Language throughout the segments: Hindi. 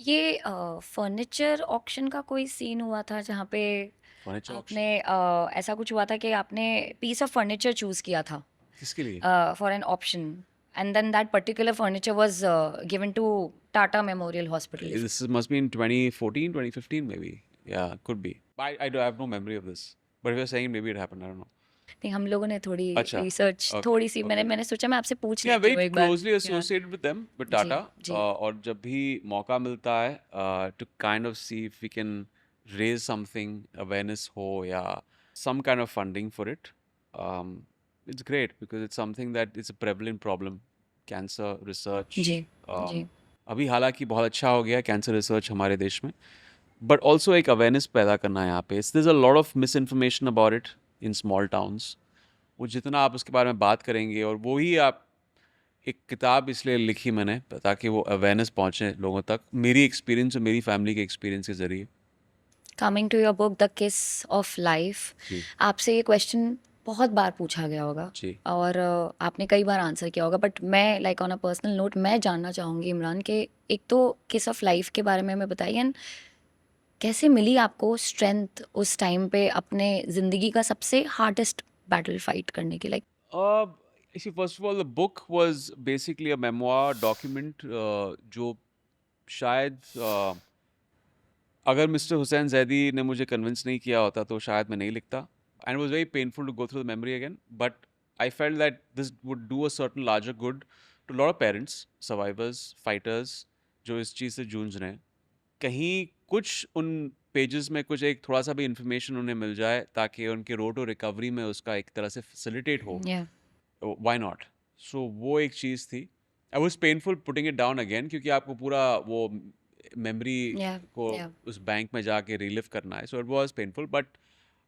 ये फर्नीचर ऑक्शन का कोई सीन हुआ था जहाँ पे फर्नीचर आपने ऑक्शन ऐसा कुछ हुआ था कि आपने पीस ऑफ फर्नीचर चूज किया था किसके लिए? For an option and then that particular furniture was given to Tata Memorial Hospital. This must be in 2014, 2015 maybe. Yeah, could be. I have no memory of this. But if you're saying maybe it happened, I don't know. नहीं, हम लोगों ने थोड़ी अच्छा, रिसर्च okay, थोड़ी सी मैंने okay. मैंने सोचा मैं आपसे पूछ Yeah, लेती very हूँ एक बार। closely या associated with them, with ji Tata. जी और जब भी मौका मिलता है to kind of see if we can raise something, awareness हो या some kind of funding for it, um, it's great because it's something that is a prevalent problem. Cancer research. Ji Um, जी अभी हालांकि बहुत अच्छा हो गया कैंसर रिसर्च हमारे देश में, बट ऑल्सो एक अवेयरनेस पैदा करना है यहाँ पे. there's a lot of misinformation about it in small towns. वो जितना आप उसके बारे में बात करेंगे, और वो ही आप एक किताब इसलिए लिखी मैंने ताकि वो अवेयरनेस पहुँचे लोगों तक, मेरी एक्सपीरियंस और मेरी फैमिली के एक्सपीरियंस के ज़रिए. Coming to your book the kiss of life, जी. आपसे ये क्वेश्चन बहुत बार पूछा गया होगा जी. और आपने कई बार आंसर किया होगा, बट मैं like on a personal note मैं जानना चाहूँगी इमरान के एक तो किस ऑफ लाइफ के बारे में हमें बताइए एंड कैसे मिली आपको स्ट्रेंथ उस टाइम पे अपने ज़िंदगी का सबसे हार्डेस्ट बैटल फाइट करने की, like. Uh, see, first of all, the book was basically a memoir document, जो शायद अगर मिस्टर हुसैन जैदी ने मुझे कन्विंस नहीं किया होता तो शायद मैं नहीं लिखता. And it was very painful to go through the memory again, but I felt that this would do a certain larger good to lot of parents, survivors, fighters जो इस चीज़ से जूझ रहे हैं. कहीं कुछ उन पेजेस में कुछ एक थोड़ा सा भी इंफॉर्मेशन उन्हें मिल जाए ताकि उनके रोड टू रिकवरी में उसका एक तरह से फैसिलिटेट हो, या व्हाई नॉट. सो वो एक चीज़ थी. I was painful putting it down again क्योंकि आपको पूरा वो मेमोरी या को या उस बैंक में जाके रिलिव करना है. So it was painful, but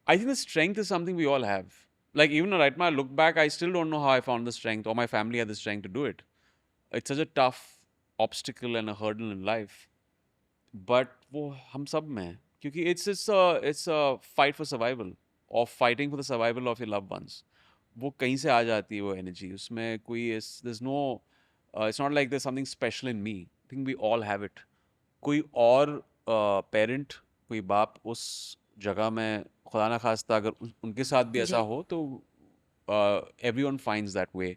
I think the strength is something we all have. Like even right now I look back, I still don't know how I found the strength or my family had the strength to do it. It's such a tough obstacle and a hurdle in life. But वो हम सब में है क्योंकि it's a fight for survival, or fighting for the survival of your loved ones. वो कहीं से आ जाती है वो एनर्जी. उसमें कोई there's no it's not like there's something special in me. I think we all have it. कोई और पेरेंट, कोई बाप उस जगह में खुदा ना खास्ता अगर उनके साथ भी ऐसा जी हो तो everyone finds that way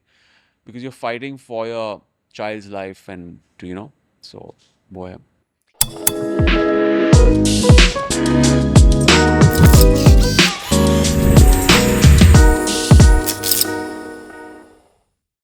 because you're fighting for your child's life and so वो है.